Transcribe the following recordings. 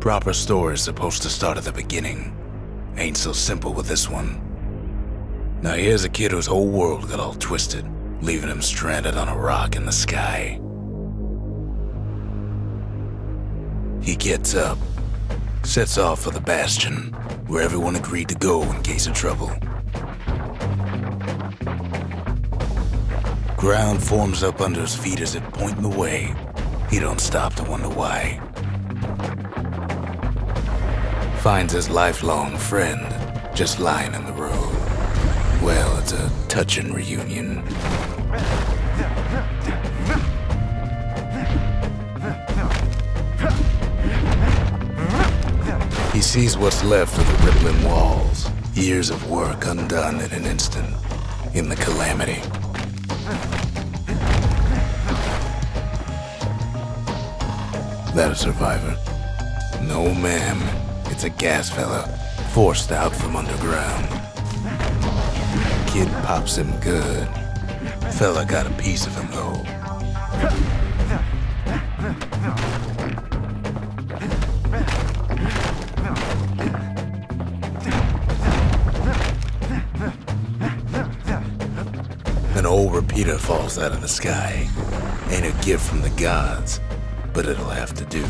Proper story's supposed to start at the beginning. Ain't so simple with this one. Now here's a kid whose whole world got all twisted, leaving him stranded on a rock in the sky. He gets up, sets off for the Bastion, where everyone agreed to go in case of trouble. Ground forms up under his feet as it pointing the way. He don't stop to wonder why. Finds his lifelong friend just lying in the road. Well, it's a touching reunion. He sees what's left of the rippling walls, years of work undone in an instant, in the calamity. That a survivor? No, ma'am. It's a gas fella, forced out from underground. Kid pops him good. Fella got a piece of him, though. An old repeater falls out of the sky. Ain't a gift from the gods, but it'll have to do.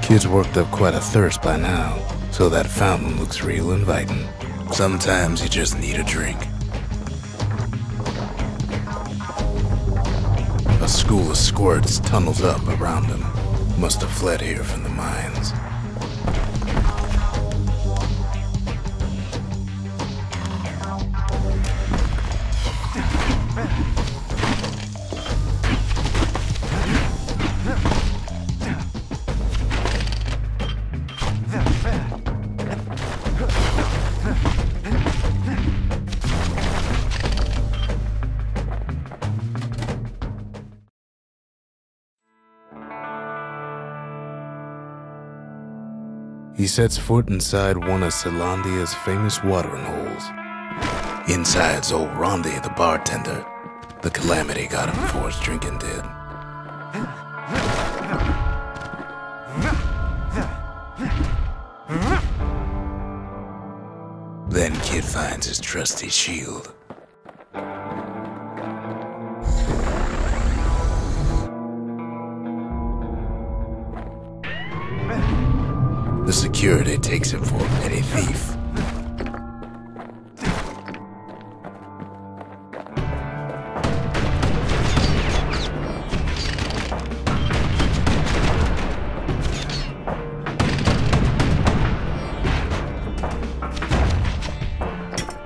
Kid's worked up quite a thirst by now, so that fountain looks real inviting. Sometimes you just need a drink. A school of squirts tunnels up around him. Must have fled here from the mines. He sets foot inside one of Celandia's famous watering holes. Inside's old Rondi, the bartender. The calamity got him before his drinking did. Then Kid finds his trusty shield. The security takes him for a petty thief.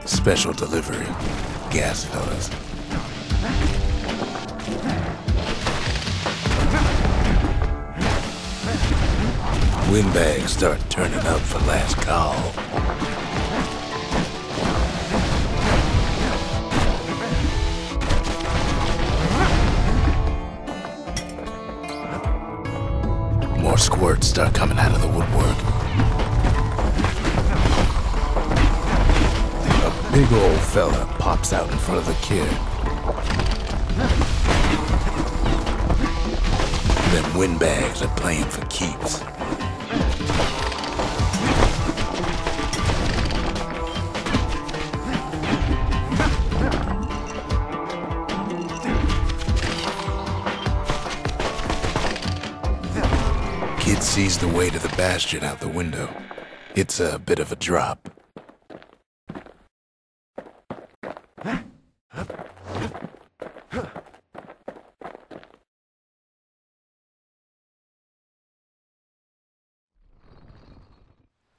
Special delivery, gas fellas. Windbags start turning up for last call. More squirts start coming out of the woodwork. A big old fella pops out in front of the kid. Them windbags are playing for keeps. Kid sees the way to the Bastion out the window. It's a bit of a drop.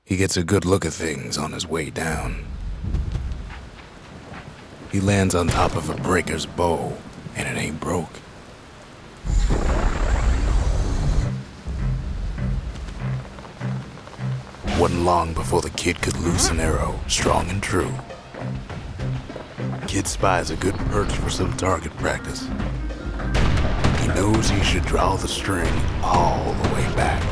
He gets a good look at things on his way down. He lands on top of a breaker's bow, and it ain't broke. Wasn't long before the kid could loose an arrow, strong and true. Kid spies a good perch for some target practice. He knows he should draw the string all the way back.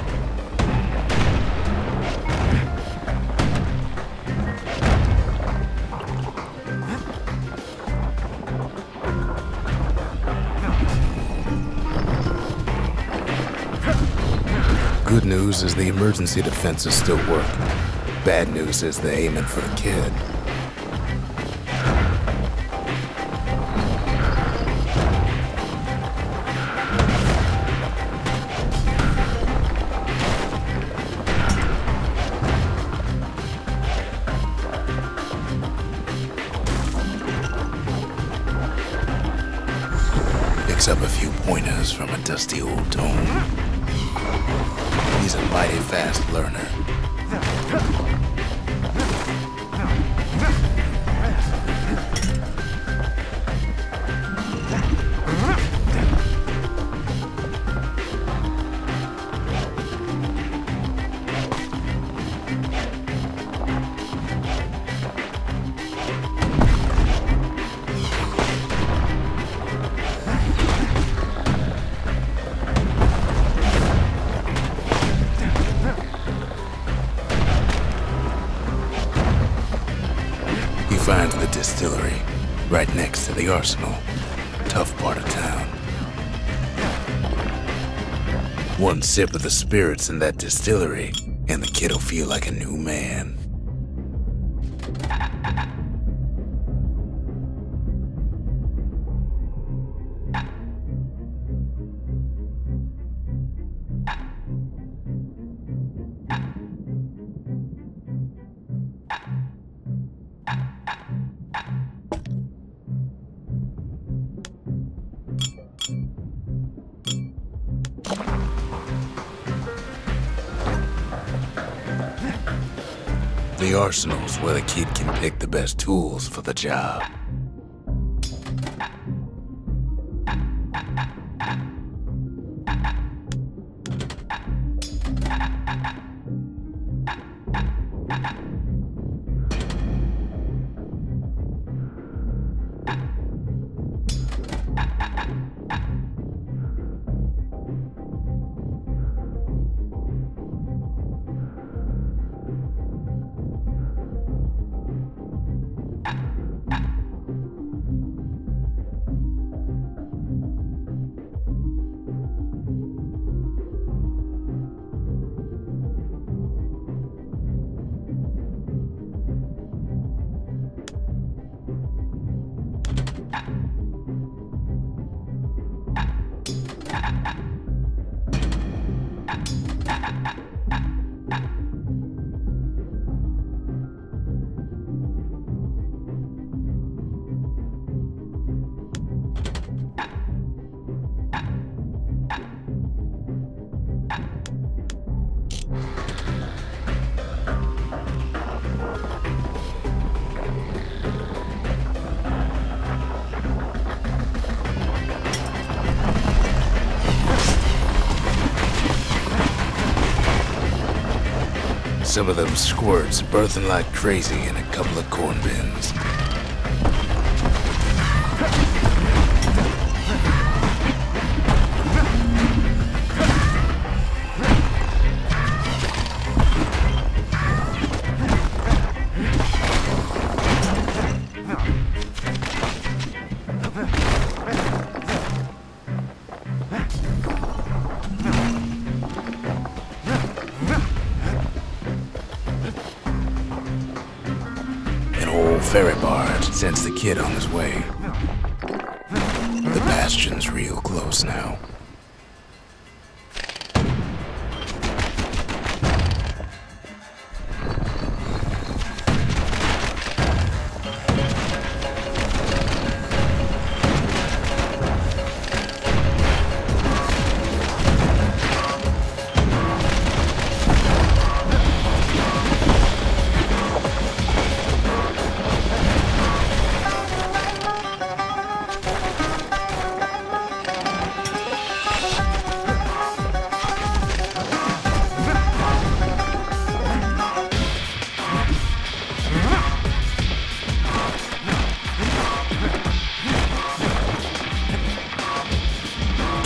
Good news is the emergency defenses still work. Bad news is they're aiming for the kid. Picks up a few pointers from a dusty old tome. He's a mighty fast learner. Finds the distillery, right next to the arsenal. Tough part of town. One sip of the spirits in that distillery, and the kid'll feel like a new man. The arsenal's where the kid can pick the best tools for the job. Some of them squirts birthing like crazy in a couple of corn bins. Ferry barge sends the kid on his way. The Bastion's real close now.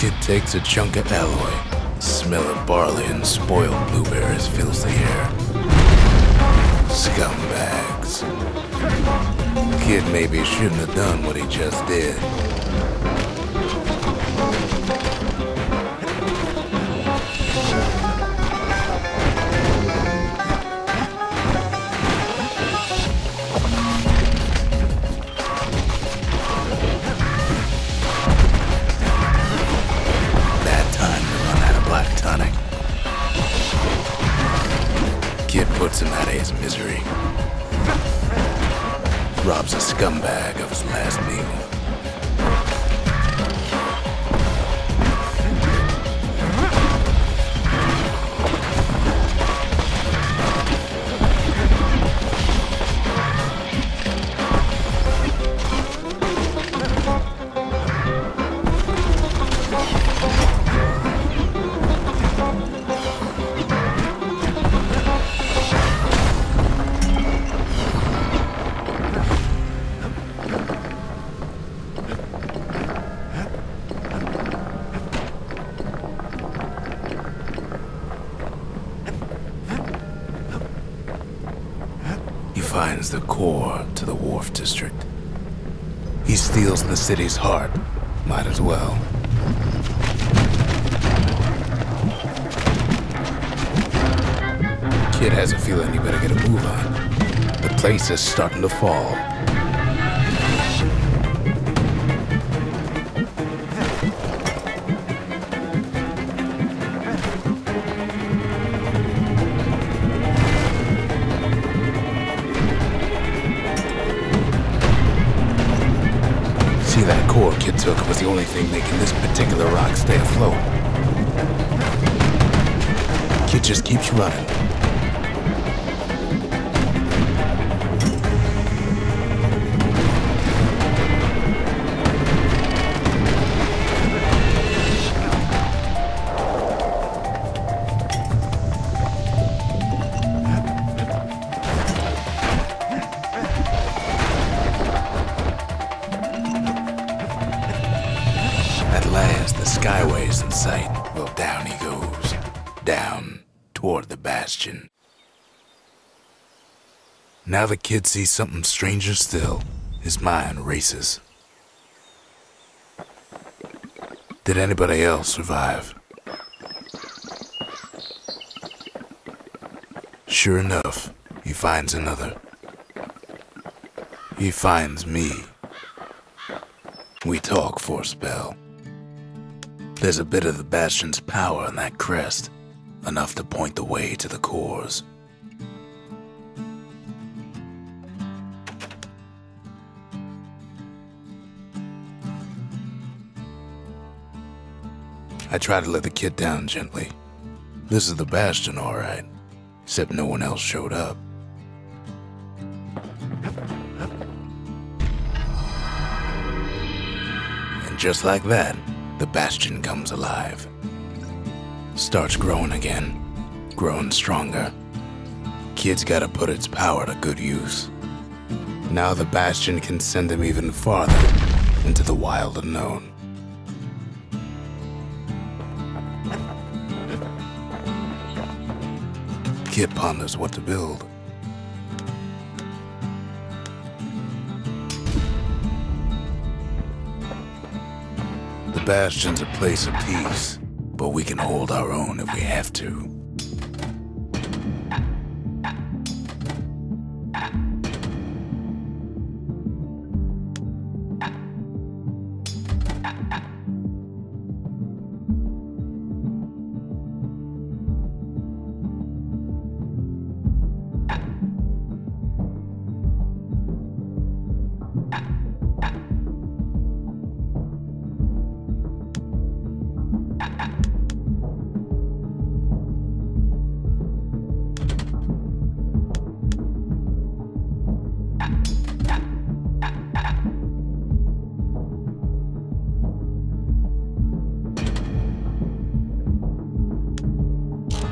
Kid takes a chunk of alloy. Smell of barley and spoiled blueberries fills the air. Scumbags. Kid maybe shouldn't have done what he just did. Kid puts him out of his misery. Robs a scumbag of his last meal. Finds the core to the Wharf District. He steals the city's heart. Might as well. Kid has a feeling he better get a move on. The place is starting to fall. See, that core Kid took was the only thing making this particular rock stay afloat. Kid just keeps running. At last, the skyway's in sight. Well, down he goes. Down toward the Bastion. Now the kid sees something stranger still. His mind races. Did anybody else survive? Sure enough, he finds another. He finds me. We talk for a spell. There's a bit of the Bastion's power in that crest, enough to point the way to the cores. I try to let the kid down gently. This is the Bastion, all right, except no one else showed up. And just like that, the Bastion comes alive. Starts growing again, growing stronger. Kid's gotta put its power to good use. Now the Bastion can send him even farther into the wild unknown. Kid ponders what to build. The Bastion's a place of peace, but we can hold our own if we have to.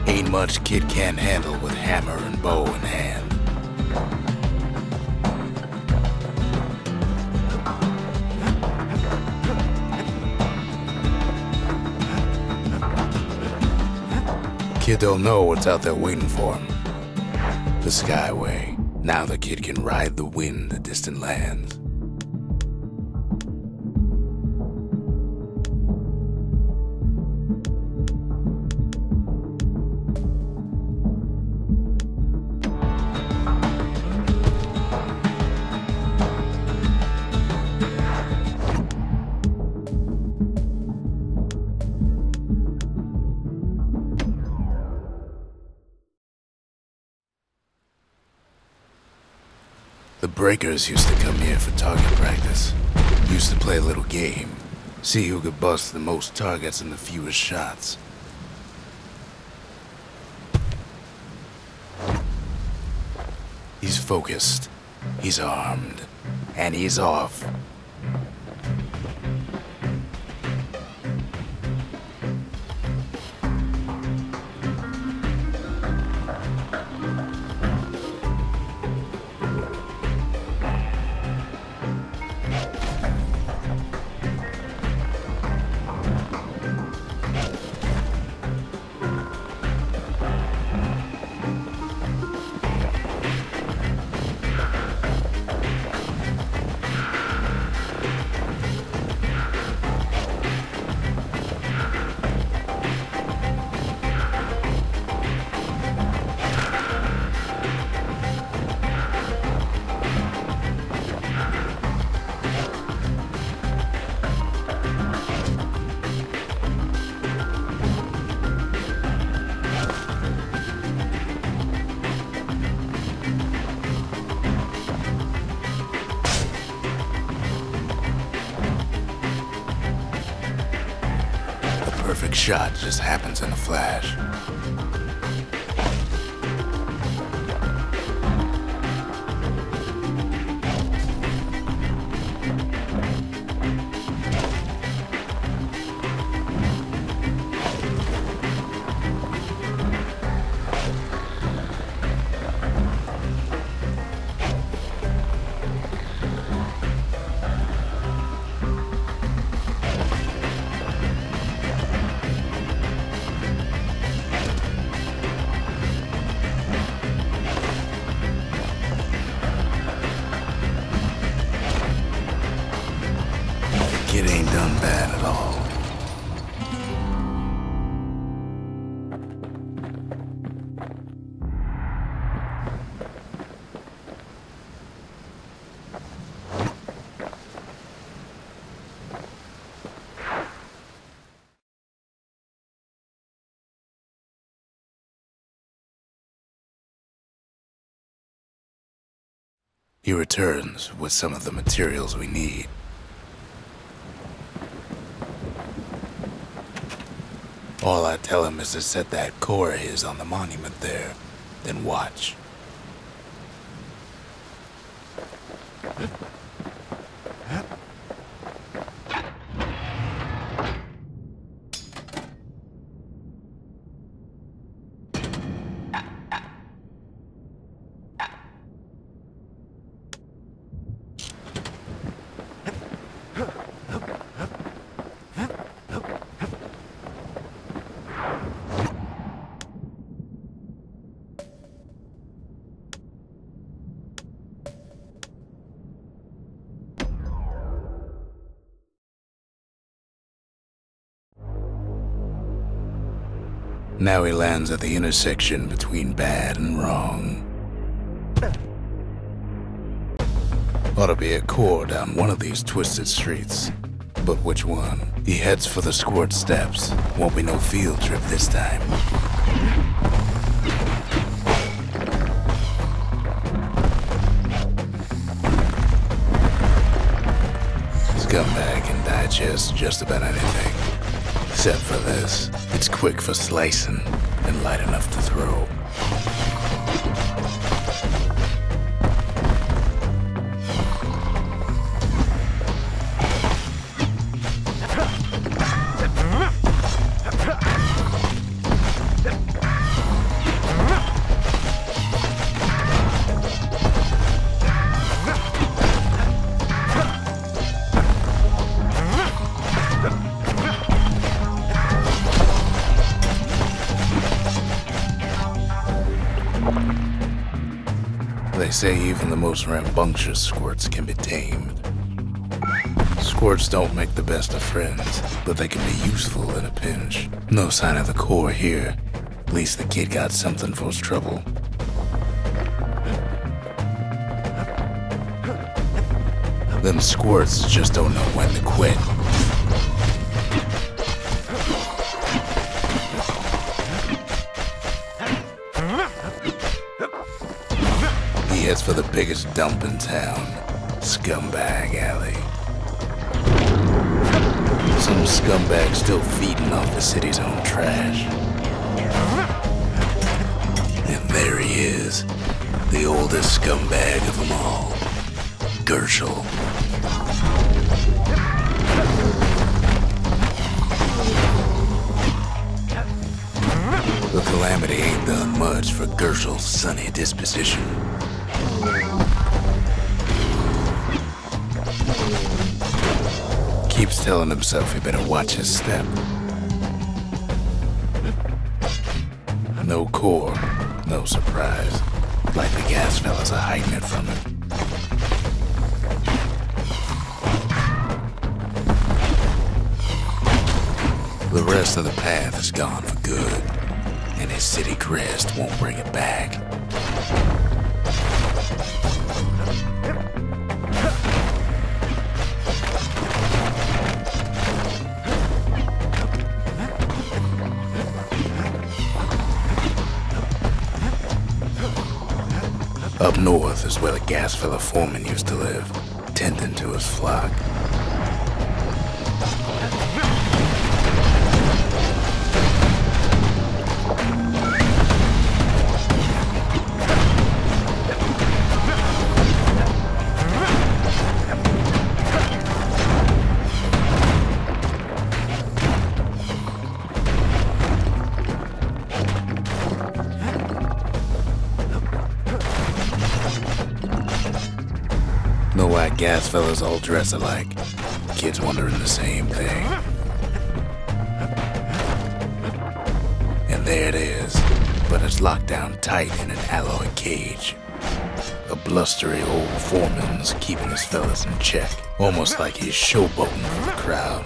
Ain't much kid can't handle with hammer and bow in hand. Kid don't know what's out there waiting for him. The Skyway. Now the kid can ride the wind to distant lands. The breakers used to come here for target practice. Used to play a little game. See who could bust the most targets and the fewest shots. He's focused, he's armed, and he's off. Perfect shot just happens in a flash. Kid ain't done bad at all. He returns with some of the materials we need. All I tell him is to set that core of his on the monument there, then watch. Now he lands at the intersection between bad and wrong. Ought to be a core down one of these twisted streets. But which one? He heads for the squirt steps. Won't be no field trip this time. Scumbag can digest just about anything. Except for this. It's quick for slicing and light enough to throw. say even the most rambunctious squirts can be tamed. Squirts don't make the best of friends, but they can be useful in a pinch. No sign of the core here. At least the kid got something for his trouble. Them squirts just don't know when to quit. He heads for the biggest dump in town, Scumbag Alley. Some scumbag still feeding off the city's own trash. And there he is, the oldest scumbag of them all, Gershel. The calamity ain't done much for Gershel's sunny disposition. Keeps telling himself he better watch his step. No core, no surprise. Like the gas fellas are hiding it from him. The rest of the path is gone for good, and his city crest won't bring it back. Up north is where the gas fella foreman used to live, tending to his flock. Know why gas fellas all dress alike? Kids wondering the same thing. And there it is, but it's locked down tight in an alloy cage. A blustery old foreman's keeping his fellas in check, almost like he's showboating for the crowd.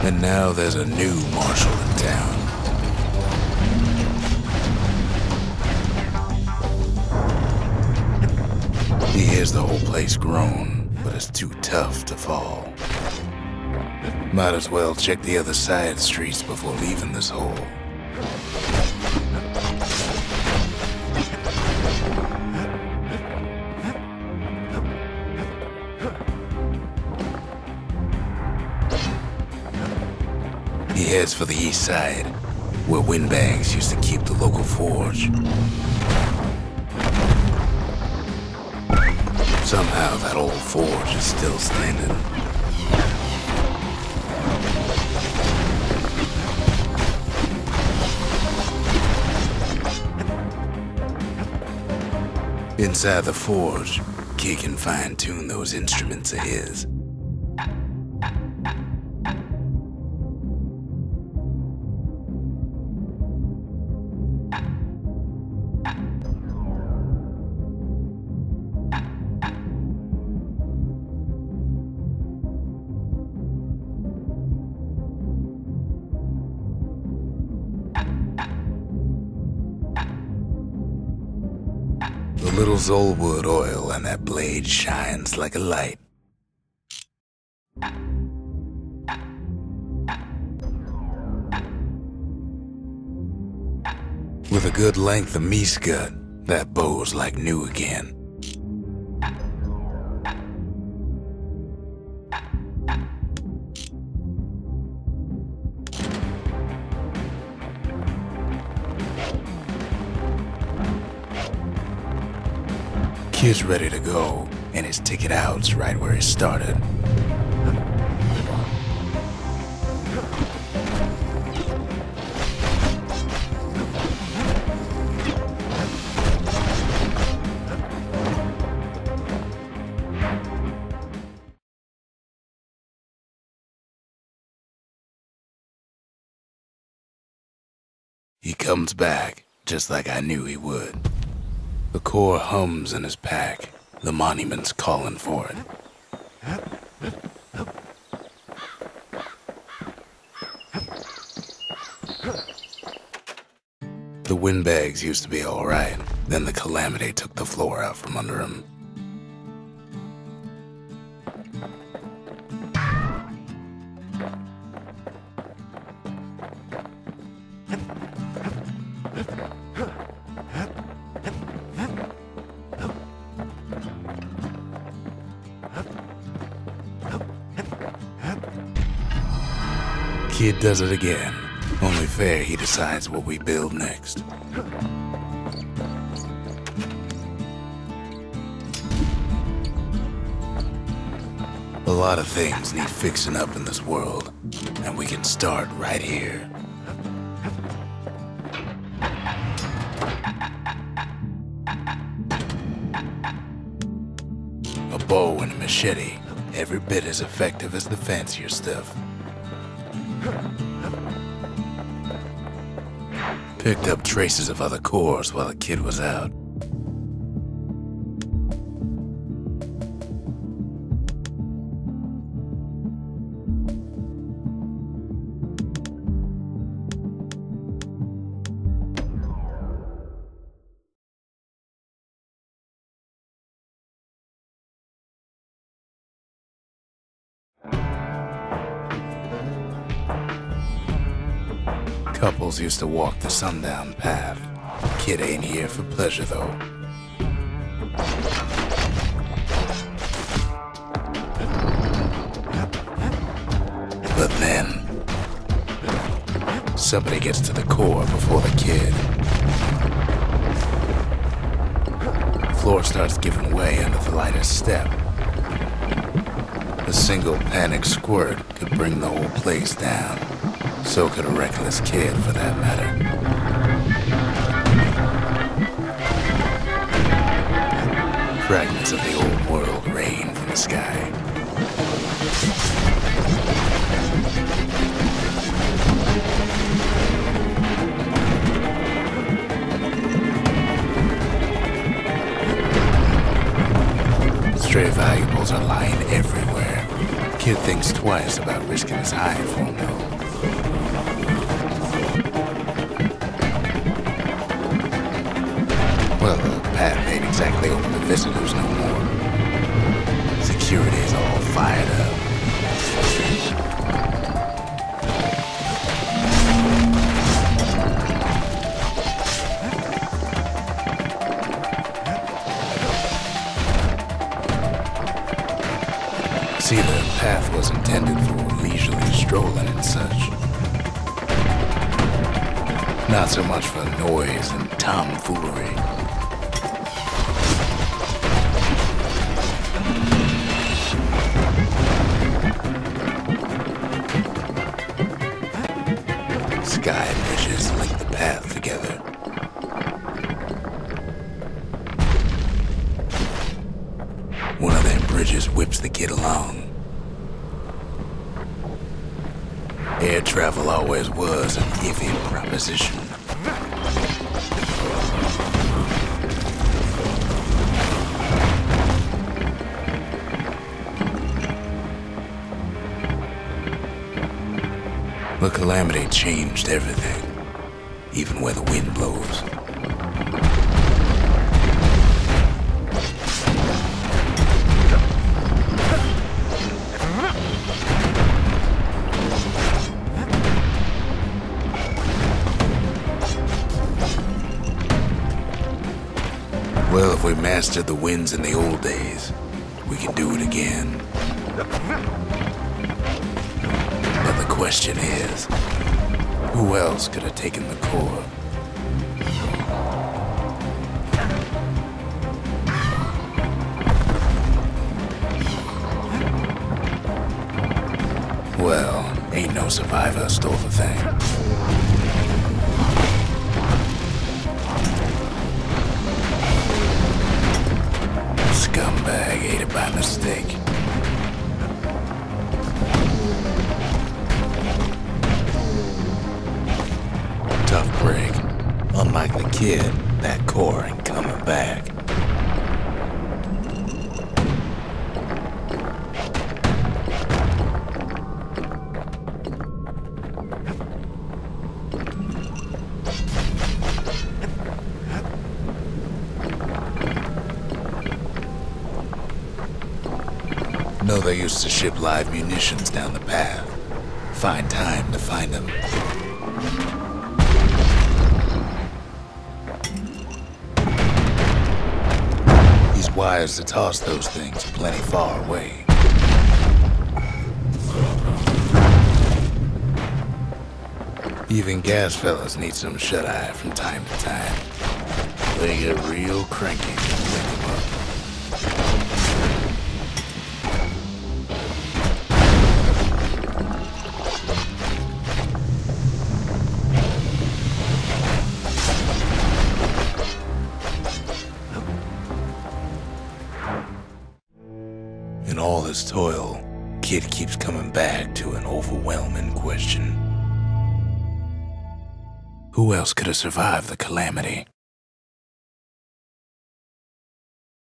And now there's a new marshal in town. He hears the whole place groan, but it's too tough to fall. Might as well check the other side streets before leaving this hole. He heads for the east side, where windbags used to keep the local forge. Somehow that old forge is still standing. Inside the forge, Kid can fine-tune those instruments of his. The little Zolwood oil on that blade shines like a light. With a good length of meat gut, that bow's like new again. Kid's ready to go, and his ticket out's right where he started. He comes back, just like I knew he would. The core hums in his pack. The monument's calling for it. The windbags used to be alright, then the calamity took the floor out from under him. Kid does it again. Only fair he decides what we build next. A lot of things need fixing up in this world, and we can start right here. A bow and a machete, every bit as effective as the fancier stuff. Picked up traces of other cores while the kid was out. Couples used to walk the sundown path. Kid ain't here for pleasure, though. But then, somebody gets to the core before the kid. The floor starts giving way under the lightest step. A single panic squirt could bring the whole place down. So could a reckless kid, for that matter. Fragments of the old world rain from the sky. Stray valuables are lying everywhere. Kid thinks twice about risking his hide for him, though. Well, the path ain't exactly open to visitors no more. Security's all fired up. See, the path was intended for leisurely strolling and such. Not so much for noise and tomfoolery. Sky bridges link the path together. One of them bridges whips the kid along. Air travel always was an iffy proposition. The calamity changed everything, even where the wind blows. Well, if we mastered the winds in the old days, we can do it again. But the question is, who else could have taken the core? Well, ain't no survivor stole the thing. Scumbag ate it by mistake. Tough break. Kid, that core ain't coming back. Know they used to ship live munitions down the path. Find time to find them. These wires to toss those things plenty far away. Even gas fellas need some shut-eye from time to time. They get real cranky when you wake them up. In all this toil, Kid keeps coming back to an overwhelming question. Who else could have survived the calamity?